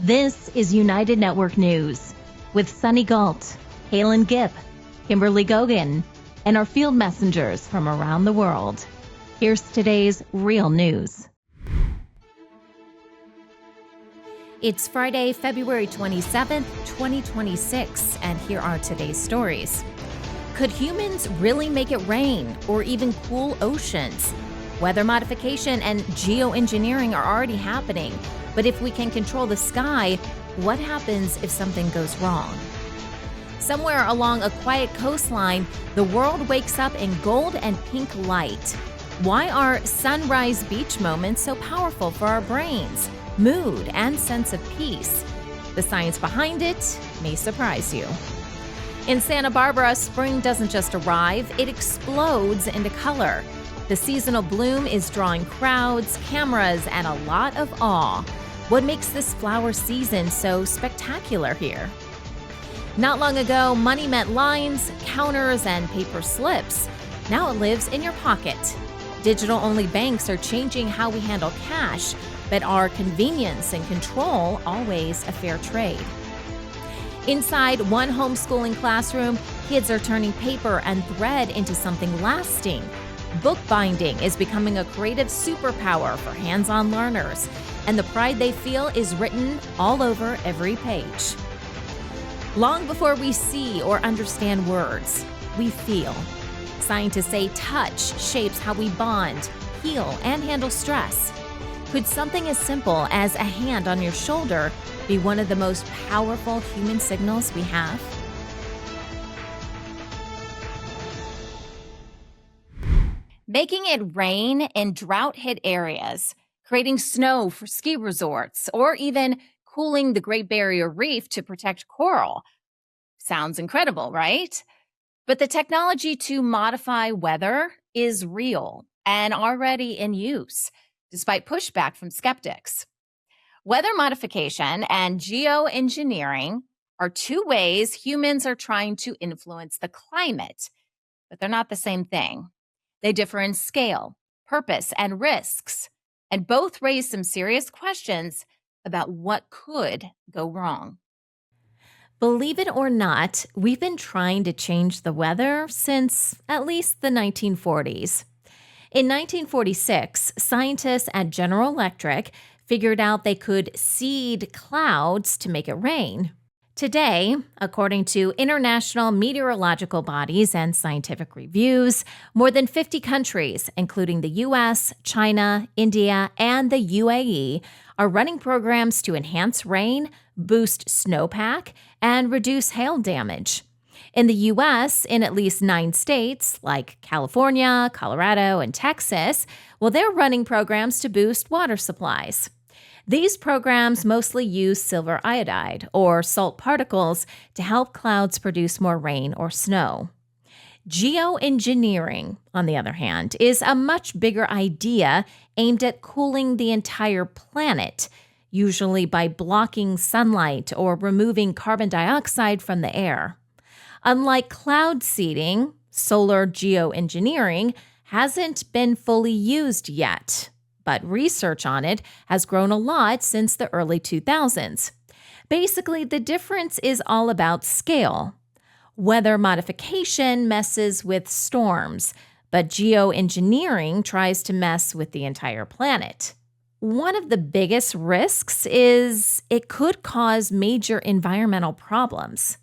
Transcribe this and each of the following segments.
This is United Network News with Sunny Galt, Calen Gipp, Kimberly Gogan, and our field messengers from around the world. Here's today's real news. It's Friday, February 27th, 2026, and here are today's stories. Could humans really make it rain or even cool oceans? Weather modification and geoengineering are already happening, but if we can control the sky, what happens if something goes wrong? Somewhere along a quiet coastline, the world wakes up in gold and pink light. Why are sunrise beach moments so powerful for our brains, mood, and sense of peace? The science behind it may surprise you. In Santa Barbara, spring doesn't just arrive, it explodes into color. The seasonal bloom is drawing crowds, cameras, and a lot of awe. What makes this flower season so spectacular here? Not long ago, money meant lines, counters, and paper slips. Now it lives in your pocket. Digital-only banks are changing how we handle cash, but are convenience and control always a fair trade? Inside one homeschooling classroom, kids are turning paper and thread into something lasting. Bookbinding is becoming a creative superpower for hands-on learners, and the pride they feel is written all over every page. Long before we see or understand words, we feel. Scientists say touch shapes how we bond, heal, and handle stress. Could something as simple as a hand on your shoulder be one of the most powerful human signals we have? Making it rain in drought-hit areas, creating snow for ski resorts, or even cooling the Great Barrier Reef to protect coral. Sounds incredible, right? But the technology to modify weather is real and already in use, despite pushback from skeptics. Weather modification and geoengineering are two ways humans are trying to influence the climate, but they're not the same thing. They differ in scale, purpose, and risks, and both raise some serious questions about what could go wrong. Believe it or not, we've been trying to change the weather since at least the 1940s. In 1946, scientists at General Electric figured out they could seed clouds to make it rain. Today, according to international meteorological bodies and scientific reviews, more than 50 countries, including the US, China, India, and the UAE, are running programs to enhance rain, boost snowpack, and reduce hail damage. In the U.S., in at least 9 states, like California, Colorado, and Texas, they're running programs to boost water supplies. These programs mostly use silver iodide, or salt particles, to help clouds produce more rain or snow. Geoengineering, on the other hand, is a much bigger idea aimed at cooling the entire planet, usually by blocking sunlight or removing carbon dioxide from the air. Unlike cloud seeding, solar geoengineering hasn't been fully used yet, but research on it has grown a lot since the early 2000s. Basically, the difference is all about scale. Weather modification messes with storms, but geoengineering tries to mess with the entire planet. One of the biggest risks is it could cause major environmental problems.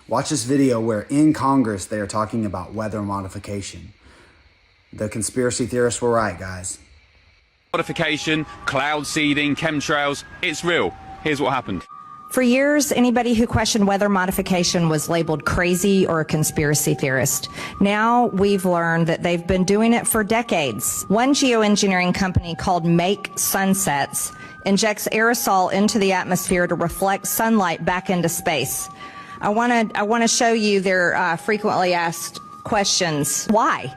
Watch this video where in Congress they are talking about weather modification. The conspiracy theorists were right, guys. Modification, cloud seeding, chemtrails, it's real. Here's what happened. For years, anybody who questioned weather modification was labeled crazy or a conspiracy theorist. Now we've learned that they've been doing it for decades. One geoengineering company called Make Sunsets injects aerosol into the atmosphere to reflect sunlight back into space. I want to show you their frequently asked questions. Why?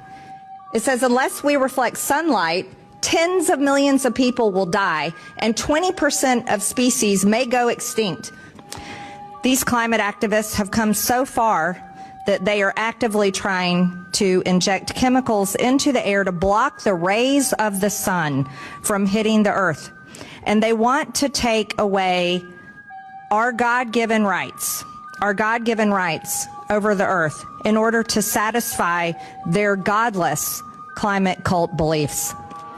It says, unless we reflect sunlight, tens of millions of people will die, and 20% of species may go extinct. These climate activists have come so far that they are actively trying to inject chemicals into the air to block the rays of the sun from hitting the earth. And they want to take away our God-given rights over the earth in order to satisfy their godless climate cult beliefs.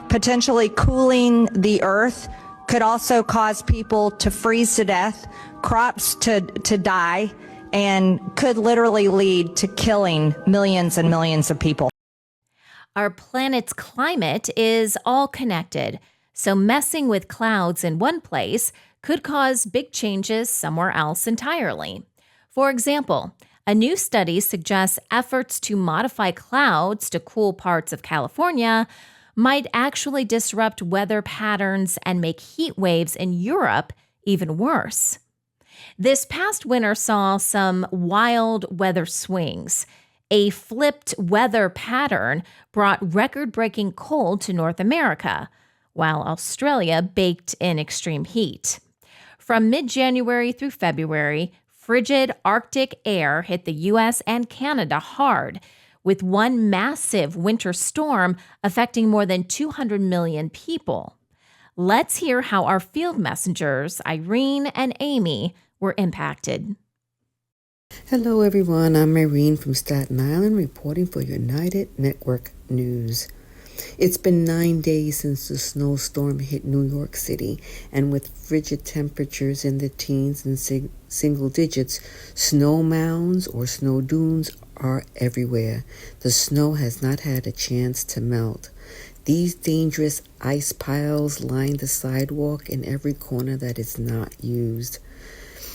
Potentially cooling the earth could also cause people to freeze to death, crops to die, and could literally lead to killing millions and millions of people. Our planet's climate is all connected, so messing with clouds in one place could cause big changes somewhere else entirely. For example, a new study suggests efforts to modify clouds to cool parts of California might actually disrupt weather patterns and make heat waves in Europe even worse. This past winter saw some wild weather swings. A flipped weather pattern brought record-breaking cold to North America, while Australia baked in extreme heat. From mid-January through February, frigid Arctic air hit the U.S. and Canada hard, with one massive winter storm affecting more than 200 million people. Let's hear how our field messengers, Irene and Amy, were impacted. Hello everyone, I'm Irene from Staten Island reporting for United Network News. It's been 9 days since the snowstorm hit New York City, and with frigid temperatures in the teens and single digits, snow mounds or snow dunes are everywhere. The snow has not had a chance to melt. These dangerous ice piles line the sidewalk in every corner that is not used.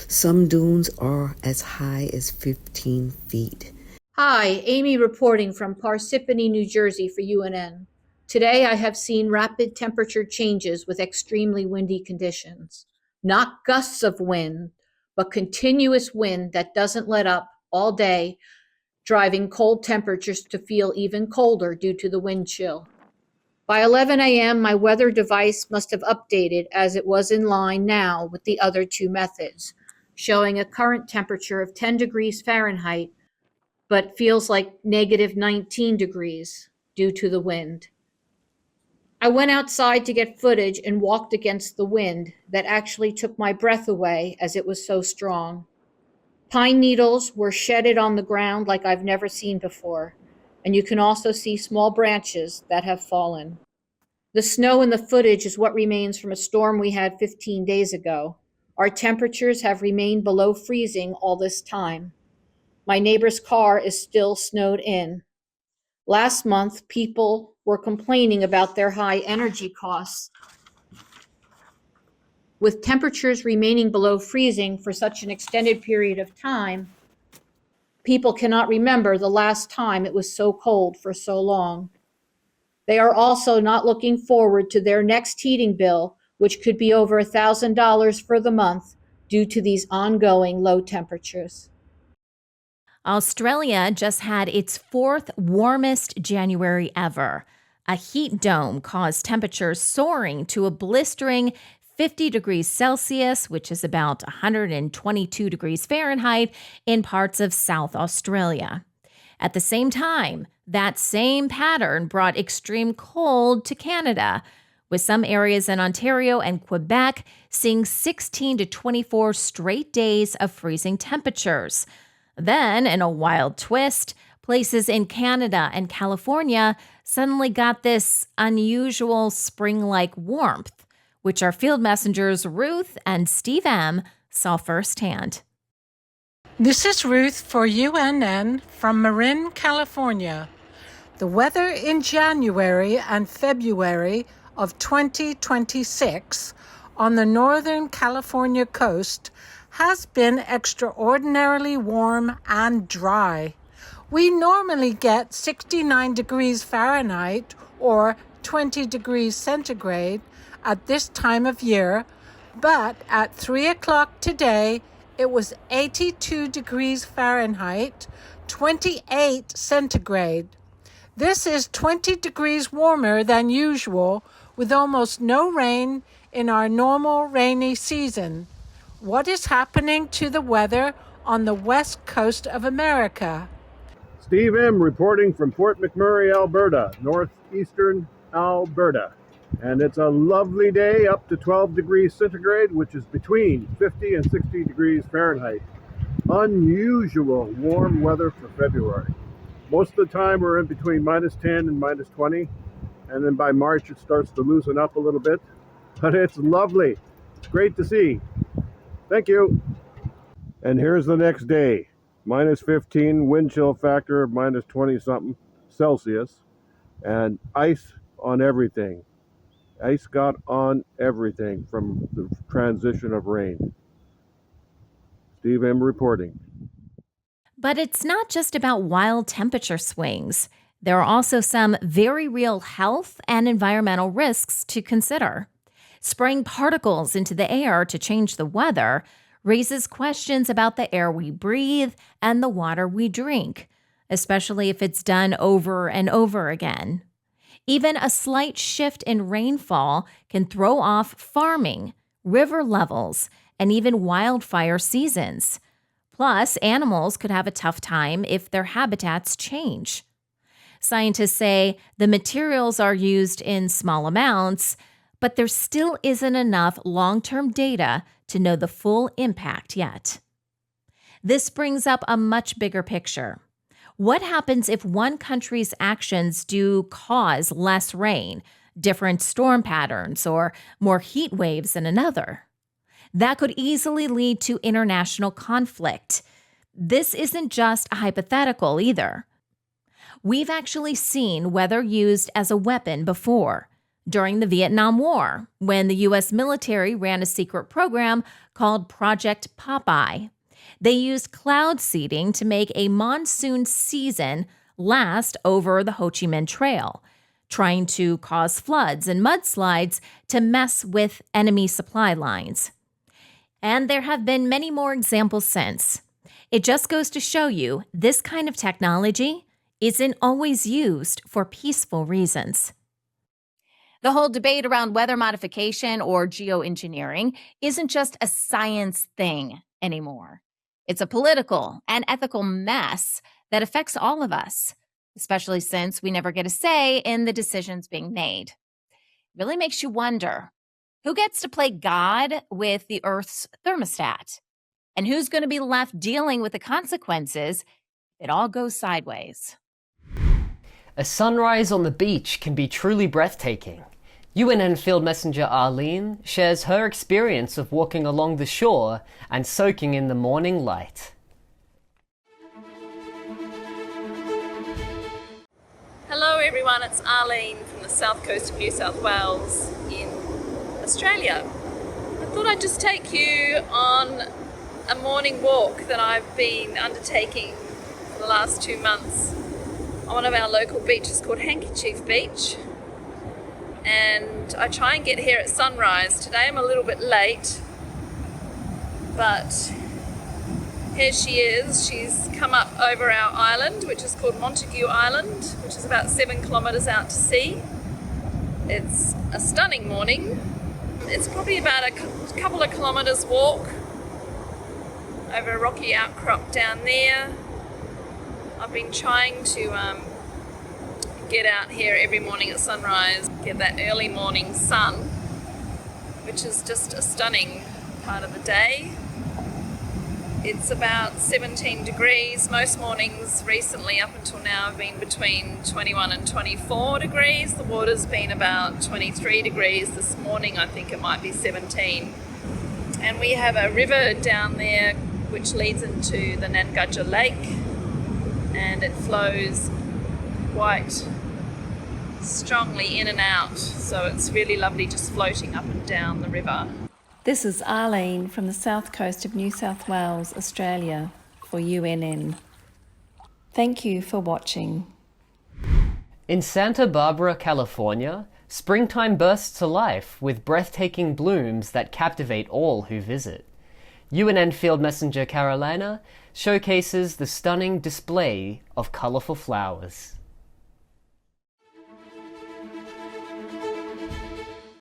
Some dunes are as high as 15 feet. Hi, Amy reporting from Parsippany, New Jersey for UNN. Today I have seen rapid temperature changes with extremely windy conditions. Not gusts of wind, but continuous wind that doesn't let up all day, driving cold temperatures to feel even colder due to the wind chill. By 11 a.m., my weather device must have updated as it was in line now with the other two methods, showing a current temperature of 10 degrees Fahrenheit, but feels like negative 19 degrees due to the wind. I went outside to get footage and walked against the wind that actually took my breath away as it was so strong. Pine needles were shedded on the ground like I've never seen before, and you can also see small branches that have fallen. The snow in the footage is what remains from a storm we had 15 days ago. Our temperatures have remained below freezing all this time. My neighbor's car is still snowed in. Last month, people were complaining about their high energy costs. With temperatures remaining below freezing for such an extended period of time, people cannot remember the last time it was so cold for so long. They are also not looking forward to their next heating bill, which could be over $1,000 for the month due to these ongoing low temperatures. Australia just had its fourth warmest January ever. A heat dome caused temperatures soaring to a blistering 50 degrees Celsius, which is about 122 degrees Fahrenheit, in parts of South Australia. At the same time, that same pattern brought extreme cold to Canada, with some areas in Ontario and Quebec seeing 16 to 24 straight days of freezing temperatures. Then, in a wild twist, places in Canada and California suddenly got this unusual spring-like warmth, which our field messengers Ruth and Steve M. saw firsthand. This is Ruth for UNN from Marin, California. The weather in January and February of 2026 on the Northern California coast has been extraordinarily warm and dry. We normally get 69 degrees Fahrenheit or 20 degrees centigrade at this time of year, but at 3 o'clock today, it was 82 degrees Fahrenheit, 28 centigrade. This is 20 degrees warmer than usual, with almost no rain in our normal rainy season. What is happening to the weather on the west coast of America? Steve M. reporting from Fort McMurray, Alberta, northeastern Alberta. And it's a lovely day, up to 12 degrees centigrade, which is between 50 and 60 degrees Fahrenheit. Unusual warm weather for February. Most of the time we're in between minus 10 and minus 20, and then by March it starts to loosen up a little bit. But it's lovely. It's great to see. Thank you. And here's the next day. Minus 15, wind chill factor of minus 20 something Celsius, and ice on everything. Ice got on everything from the transition of rain. Steve M. reporting. But it's not just about wild temperature swings. There are also some very real health and environmental risks to consider. Spraying particles into the air to change the weather raises questions about the air we breathe and the water we drink, especially if it's done over and over again. Even a slight shift in rainfall can throw off farming, river levels, and even wildfire seasons. Plus, animals could have a tough time if their habitats change. Scientists say the materials are used in small amounts, but there still isn't enough long-term data to know the full impact yet. This brings up a much bigger picture. What happens if one country's actions do cause less rain, different storm patterns, or more heat waves than another? That could easily lead to international conflict. This isn't just a hypothetical either. We've actually seen weather used as a weapon before, during the Vietnam War, when the U.S. military ran a secret program called Project Popeye. They used cloud seeding to make a monsoon season last over the Ho Chi Minh Trail, trying to cause floods and mudslides to mess with enemy supply lines. And there have been many more examples since. It just goes to show you this kind of technology isn't always used for peaceful reasons. The whole debate around weather modification or geoengineering isn't just a science thing anymore. It's a political and ethical mess that affects all of us, especially since we never get a say in the decisions being made. It really makes you wonder, who gets to play God with the Earth's thermostat? And who's going to be left dealing with the consequences if it all goes sideways? A sunrise on the beach can be truly breathtaking. UNN Field Messenger Arlene shares her experience of walking along the shore and soaking in the morning light. Hello everyone, it's Arlene from the south coast of New South Wales in Australia. I thought I'd just take you on a morning walk that I've been undertaking for the last 2 months on one of our local beaches called Handkerchief Beach. And I try and get here at sunrise. Today I'm a little bit late, but here she is. She's come up over our island, which is called Montague Island, which is about 7 kilometres out to sea. It's a stunning morning. It's probably about a couple of kilometres walk over a rocky outcrop down there. I've been trying to get out here every morning at sunrise, get that early morning sun, which is just a stunning part of the day. It's about 17 degrees. Most mornings recently up until now have been between 21 and 24 degrees. The water's been about 23 degrees. This morning I think it might be 17. And we have a river down there which leads into the Nangudja Lake, and it flows quite strongly in and out, so it's really lovely just floating up and down the river. This is Arlene from the south coast of New South Wales, Australia, for UNN. Thank you for watching. In Santa Barbara, California, springtime bursts to life with breathtaking blooms that captivate all who visit. UNN Field Messenger Carolina showcases the stunning display of colorful flowers.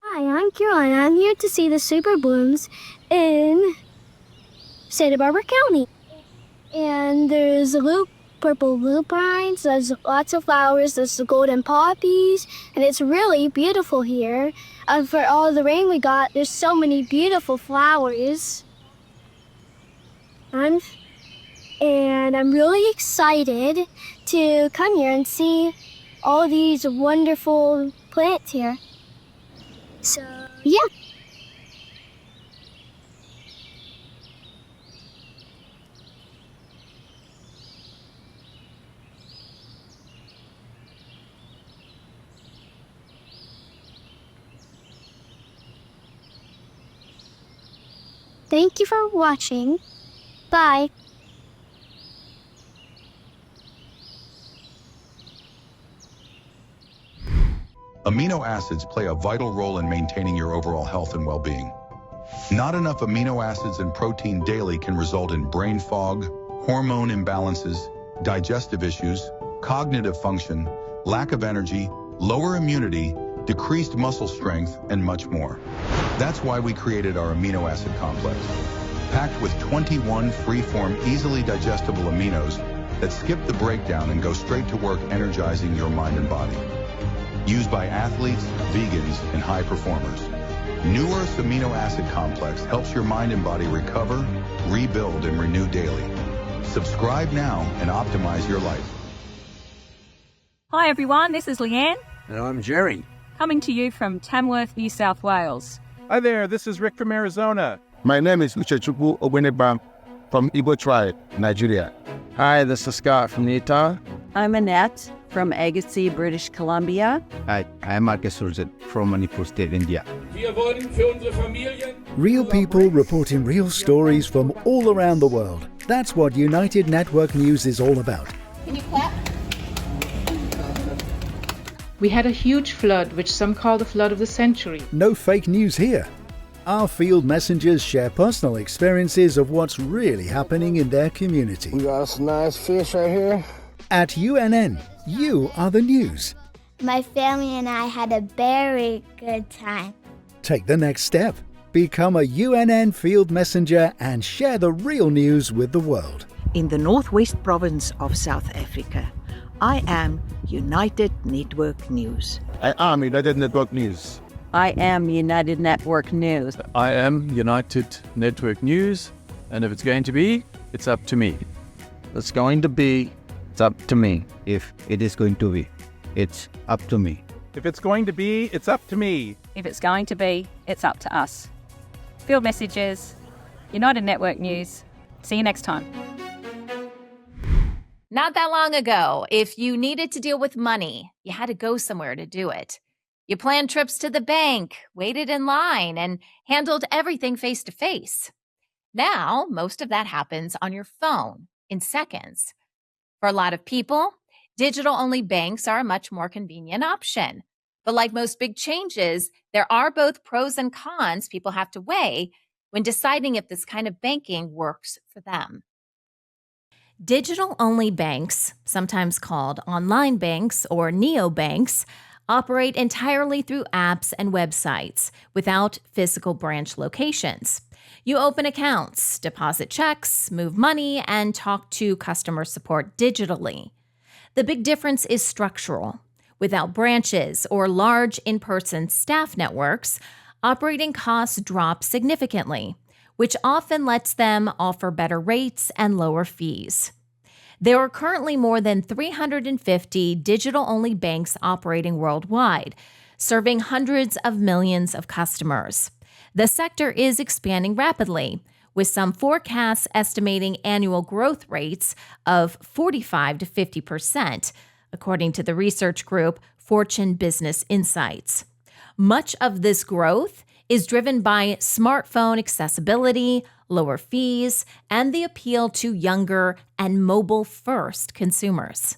Hi, I'm Caroline. I'm here to see the super blooms in Santa Barbara County. And there's a purple lupines, there's lots of flowers, there's the golden poppies, and it's really beautiful here. For all the rain we got, there's so many beautiful flowers. And I'm really excited to come here and see all these wonderful plants here. So, yeah. Thank you for watching. Bye. Amino acids play a vital role in maintaining your overall health and well-being. Not enough amino acids and protein daily can result in brain fog, hormone imbalances, digestive issues, cognitive function, lack of energy, lower immunity, decreased muscle strength, and much more. That's why we created our amino acid complex, packed with 21 free-form, easily digestible aminos that skip the breakdown and go straight to work energizing your mind and body. Used by athletes, vegans, and high performers. New Earth's amino acid complex helps your mind and body recover, rebuild, and renew daily. Subscribe now and optimize your life. Hi everyone, this is Leanne. And I'm Jerry. Coming to you from Tamworth, New South Wales. Hi there, this is Rick from Arizona. My name is Uchechukwu Obenebam from Igbo tribe, Nigeria. Hi, this is Scott from Utah. I'm Annette from Agassiz, British Columbia. Hi, I'm Marcus Surzet from Manipur State, India. Real people reporting real stories from all around the world. That's what United Network News is all about. Can you clap? We had a huge flood, which some call the flood of the century. No fake news here. Our field messengers share personal experiences of what's really happening in their community. We got some nice fish right here. At UNN, you are the news. My family and I had a very good time. Take the next step. Become a UNN field messenger and share the real news with the world. In the northwest province of South Africa, I am United Network News. I am United Network News. I am United Network News. I am United Network News, and if it's going to be, it's up to me. It's going to be, it's up to me. If it is going to be, it's up to me. If it's going to be, it's up to me. If it's going to be, it's up to us. Field Messages, United Network News. See you next time. Not that long ago, if you needed to deal with money, you had to go somewhere to do it. You planned trips to the bank, waited in line, and handled everything face-to-face. Now, most of that happens on your phone in seconds. For a lot of people, digital-only banks are a much more convenient option. But like most big changes, there are both pros and cons people have to weigh when deciding if this kind of banking works for them. Digital-only banks, sometimes called online banks or neobanks, operate entirely through apps and websites without physical branch locations. You open accounts, deposit checks, move money, and talk to customer support digitally. The big difference is structural. Without branches or large in-person staff networks, operating costs drop significantly, which often lets them offer better rates and lower fees. There are currently more than 350 digital-only banks operating worldwide, serving hundreds of millions of customers. The sector is expanding rapidly, with some forecasts estimating annual growth rates of 45 to 50%, according to the research group Fortune Business Insights. Much of this growth is driven by smartphone accessibility, lower fees, and the appeal to younger and mobile-first consumers.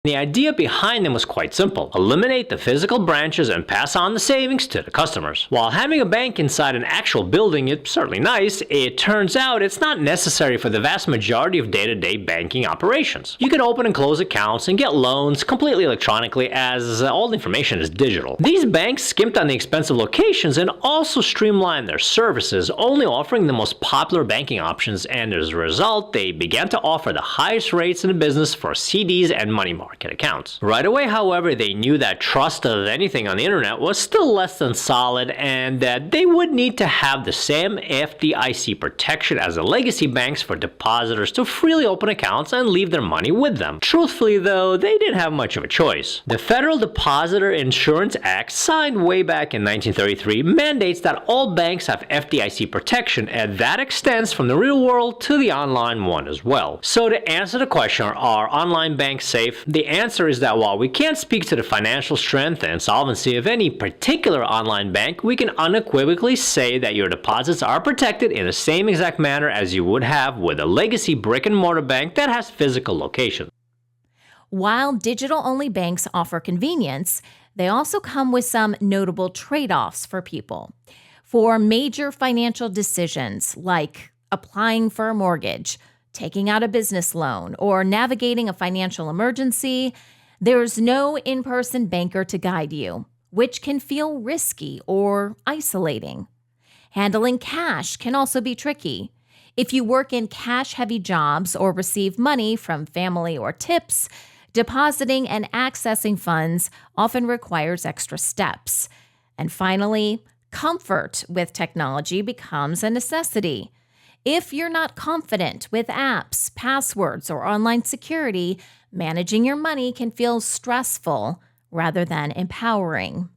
The idea behind them was quite simple: eliminate the physical branches and pass on the savings to the customers. While having a bank inside an actual building is certainly nice, it turns out it's not necessary for the vast majority of day-to-day banking operations. You can open and close accounts and get loans completely electronically, as all the information is digital. These banks skimped on the expensive locations and also streamlined their services, only offering the most popular banking options, and as a result, they began to offer the highest rates in the business for CDs and money market accounts. Right away, however, they knew that trust of anything on the internet was still less than solid, and that they would need to have the same FDIC protection as the legacy banks for depositors to freely open accounts and leave their money with them. Truthfully though, they didn't have much of a choice. The Federal Depositor Insurance Act, signed way back in 1933, mandates that all banks have FDIC protection, and that extends from the real world to the online one as well. So to answer the question, are online banks safe? The answer is that while we can't speak to the financial strength and solvency of any particular online bank, we can unequivocally say that your deposits are protected in the same exact manner as you would have with a legacy brick-and-mortar bank that has physical locations. While digital-only banks offer convenience, they also come with some notable trade-offs for people. For major financial decisions like applying for a mortgage, taking out a business loan, or navigating a financial emergency, there's no in-person banker to guide you, which can feel risky or isolating. Handling cash can also be tricky. If you work in cash-heavy jobs or receive money from family or tips, depositing and accessing funds often requires extra steps. And finally, comfort with technology becomes a necessity. If you're not confident with apps, passwords, or online security, managing your money can feel stressful rather than empowering.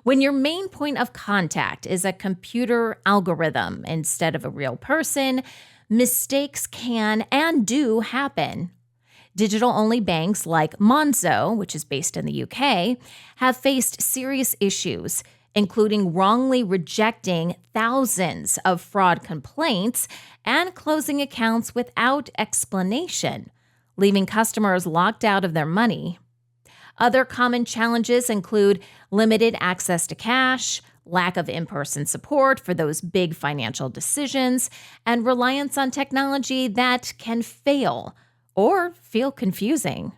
When your main point of contact is a computer algorithm instead of a real person, mistakes can and do happen. Digital-only banks like Monzo, which is based in the UK, have faced serious issues, including wrongly rejecting thousands of fraud complaints and closing accounts without explanation, leaving customers locked out of their money. Other common challenges include limited access to cash, lack of in-person support for those big financial decisions, and reliance on technology that can fail or feel confusing.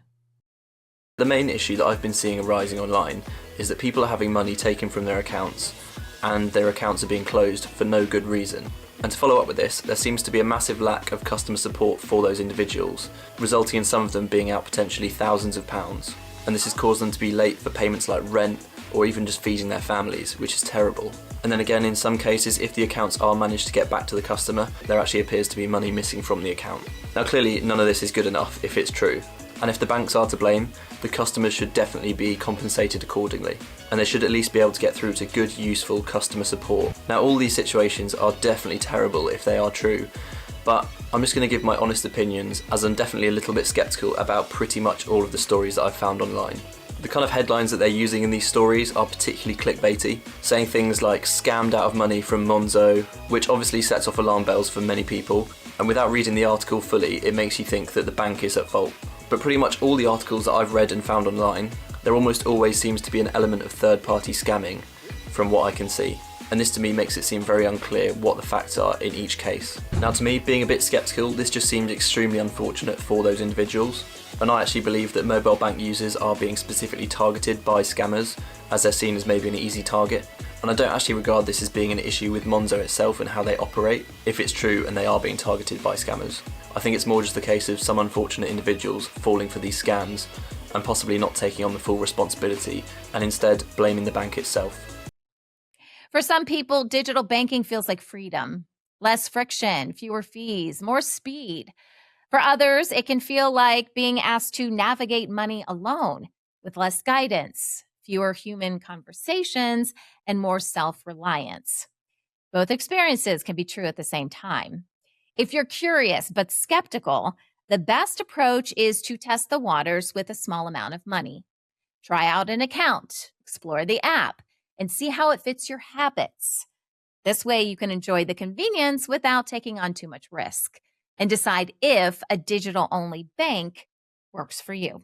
The main issue that I've been seeing arising online is that people are having money taken from their accounts, and their accounts are being closed for no good reason. And to follow up with this, there seems to be a massive lack of customer support for those individuals, resulting in some of them being out potentially thousands of pounds. And this has caused them to be late for payments like rent, or even just feeding their families, which is terrible. And then again, in some cases, if the accounts are managed to get back to the customer, there actually appears to be money missing from the account. Now clearly, none of this is good enough if it's true. And if the banks are to blame, the customers should definitely be compensated accordingly, and they should at least be able to get through to good, useful customer support. Now all these situations are definitely terrible if they are true, but I'm just going to give my honest opinions, as I'm definitely a little bit skeptical about pretty much all of the stories that I've found online. The kind of headlines that they're using in these stories are particularly clickbaity, saying things like scammed out of money from Monzo, which obviously sets off alarm bells for many people, and without reading the article fully, it makes you think that the bank is at fault. But pretty much all the articles that I've read and found online, there almost always seems to be an element of third-party scamming, from what I can see. And this to me makes it seem very unclear what the facts are in each case. Now to me, being a bit sceptical, this just seems extremely unfortunate for those individuals. And I actually believe that mobile bank users are being specifically targeted by scammers, as they're seen as maybe an easy target. And I don't actually regard this as being an issue with Monzo itself and how they operate, if it's true and they are being targeted by scammers. I think it's more just the case of some unfortunate individuals falling for these scams and possibly not taking on the full responsibility and instead blaming the bank itself. For some people, digital banking feels like freedom. Less friction, fewer fees, more speed. For others, it can feel like being asked to navigate money alone with less guidance, fewer human conversations, and more self-reliance. Both experiences can be true at the same time. If you're curious but skeptical, the best approach is to test the waters with a small amount of money. Try out an account, explore the app, and see how it fits your habits. This way you can enjoy the convenience without taking on too much risk and decide if a digital-only bank works for you.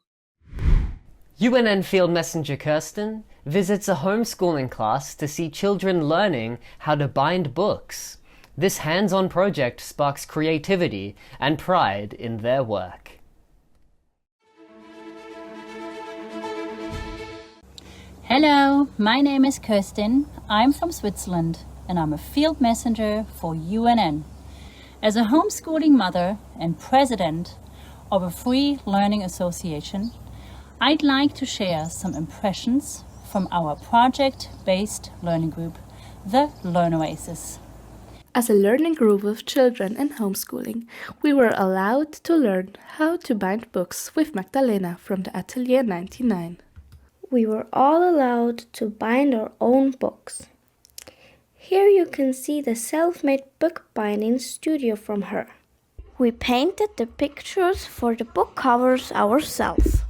UNN Field Messenger Kirsten visits a homeschooling class to see children learning how to bind books. This hands-on project sparks creativity and pride in their work. Hello, my name is Kirsten. I'm from Switzerland and I'm a field messenger for UNN. As a homeschooling mother and president of a free learning association, I'd like to share some impressions from our project-based learning group, the Learn Oasis. As a learning group of children in homeschooling, we were allowed to learn how to bind books with Magdalena from the Atelier 99. We were all allowed to bind our own books. Here you can see the self-made bookbinding studio from her. We painted the pictures for the book covers ourselves.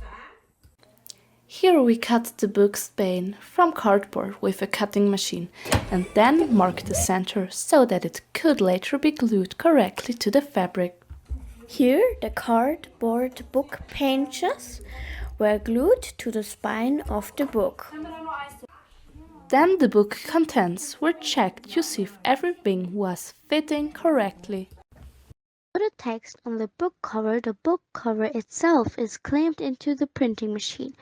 Here we cut the book spine from cardboard with a cutting machine and then marked the center so that it could later be glued correctly to the fabric. Here the cardboard book pages were glued to the spine of the book. Then the book contents were checked to see if everything was fitting correctly. For the text on the book cover itself is clamped into the printing machine.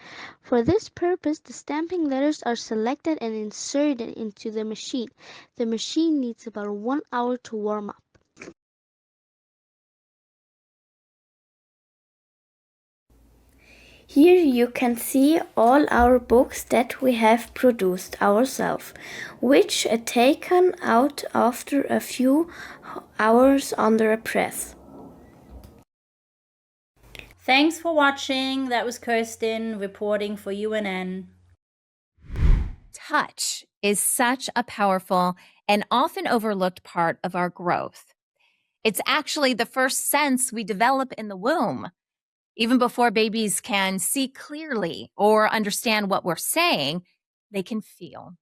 For this purpose, the stamping letters are selected and inserted into the machine. The machine needs about 1 hour to warm up. Here you can see all our books that we have produced ourselves, which are taken out after a few hours under a press. Thanks for watching. That was Kirsten reporting for UNN. Touch is such a powerful and often overlooked part of our growth. It's actually the first sense we develop in the womb. Even before babies can see clearly or understand what we're saying, they can feel.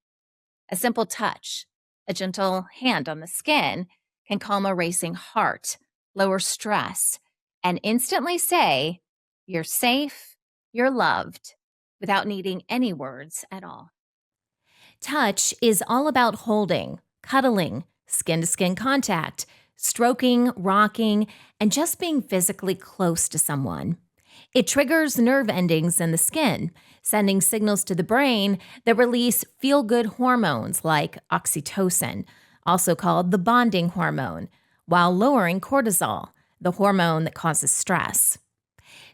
A simple touch, a gentle hand on the skin, can calm a racing heart, lower stress, and instantly say, "You're safe, you're loved," without needing any words at all. Touch is all about holding, cuddling, skin-to-skin contact, stroking, rocking, and just being physically close to someone. It triggers nerve endings in the skin, sending signals to the brain that release feel-good hormones like oxytocin, also called the bonding hormone, while lowering cortisol, the hormone that causes stress.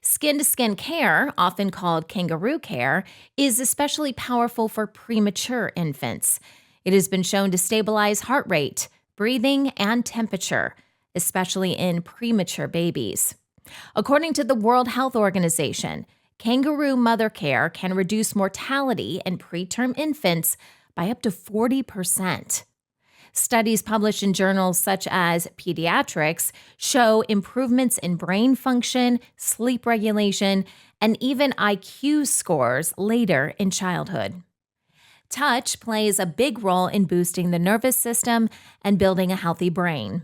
Skin-to-skin care, often called kangaroo care, is especially powerful for premature infants. It has been shown to stabilize heart rate, breathing, and temperature, especially in premature babies. According to the World Health Organization, kangaroo mother care can reduce mortality in preterm infants by up to 40%. Studies published in journals such as Pediatrics show improvements in brain function, sleep regulation, and even IQ scores later in childhood. Touch plays a big role in boosting the nervous system and building a healthy brain.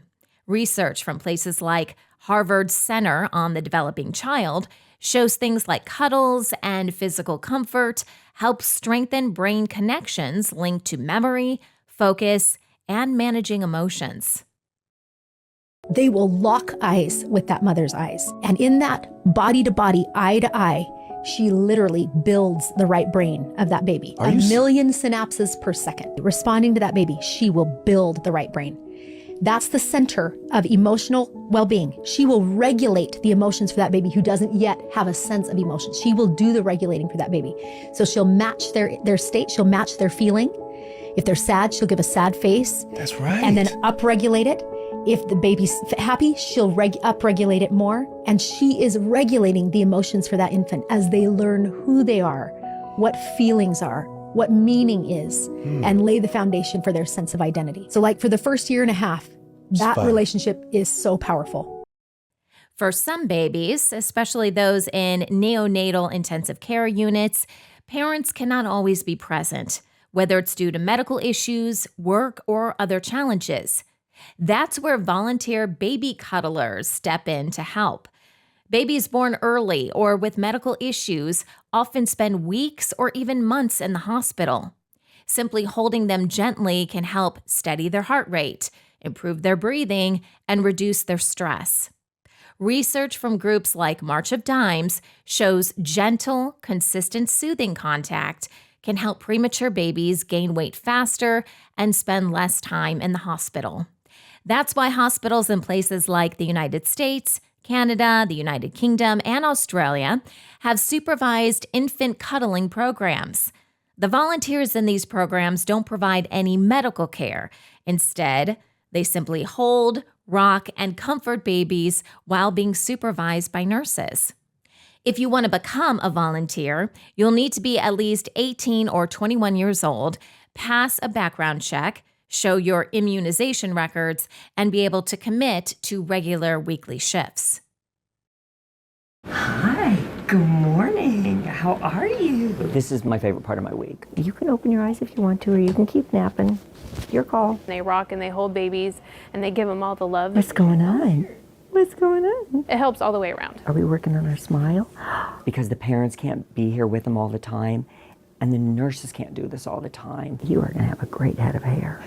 Research from places like Harvard's Center on the Developing Child shows things like cuddles and physical comfort help strengthen brain connections linked to memory, focus, and managing emotions. They will lock eyes with that mother's eyes. And in that body to body, eye to eye, she literally builds the right brain of that baby. A million synapses per second. Responding to that baby, she will build the right brain. That's the center of emotional well-being. She will regulate the emotions for that baby who doesn't yet have a sense of emotion. She will do the regulating for that baby. So she'll match their state, she'll match their feeling. If they're sad, she'll give a sad face. That's right. And then upregulate it. If the baby's happy, she'll upregulate it more. And she is regulating the emotions for that infant as they learn who they are, what feelings are, what meaning is, and lay the foundation for their sense of identity. So like for the first year and a half, that relationship is so powerful. For some babies, especially those in neonatal intensive care units, parents cannot always be present, whether it's due to medical issues, work, or other challenges. That's where volunteer baby cuddlers step in to help. Babies born early or with medical issues often spend weeks or even months in the hospital. Simply holding them gently can help steady their heart rate, improve their breathing, and reduce their stress. Research from groups like March of Dimes shows gentle, consistent soothing contact can help premature babies gain weight faster and spend less time in the hospital. That's why hospitals in places like the United States, Canada, the United Kingdom, and Australia have supervised infant cuddling programs. The volunteers in these programs don't provide any medical care. Instead, they simply hold, rock, and comfort babies while being supervised by nurses. If you want to become a volunteer, you'll need to be at least 18 or 21 years old, pass a background check, show your immunization records, and be able to commit to regular weekly shifts. Hi, good morning. How are you? This is my favorite part of my week. You can open your eyes if you want to, or you can keep napping. Your call. They rock and they hold babies and they give them all the love. What's going on? What's going on? It helps all the way around. Are we working on our smile? Because the parents can't be here with them all the time, and the nurses can't do this all the time. You are going to have a great head of hair.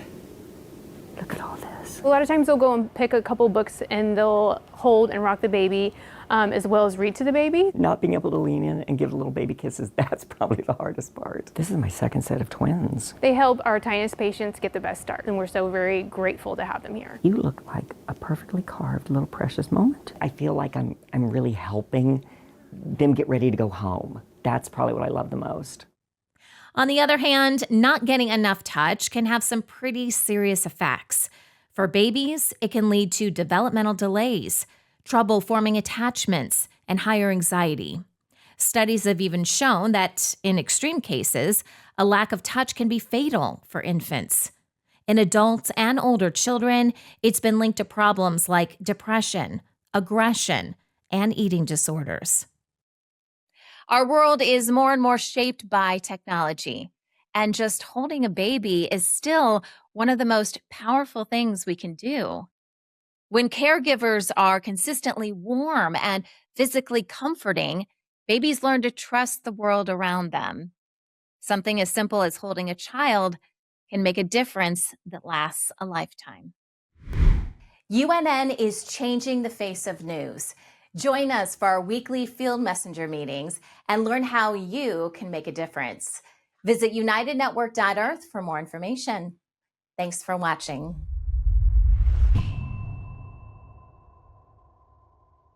Look at all this. A lot of times they'll go and pick a couple books and they'll hold and rock the baby as well as read to the baby. Not being able to lean in and give little baby kisses, that's probably the hardest part. This is my second set of twins. They help our tiniest patients get the best start, and we're so very grateful to have them here. You look like a perfectly carved little precious moment. I feel like I'm really helping them get ready to go home. That's probably what I love the most. On the other hand, not getting enough touch can have some pretty serious effects. For babies, it can lead to developmental delays, trouble forming attachments, and higher anxiety. Studies have even shown that, in extreme cases, a lack of touch can be fatal for infants. In adults and older children, it's been linked to problems like depression, aggression, and eating disorders. Our world is more and more shaped by technology, and just holding a baby is still one of the most powerful things we can do. When caregivers are consistently warm and physically comforting, babies learn to trust the world around them. Something as simple as holding a child can make a difference that lasts a lifetime. UNN is changing the face of news. Join us for our weekly Field Messenger meetings and learn how you can make a difference. Visit unitednetwork.earth for more information. Thanks for watching.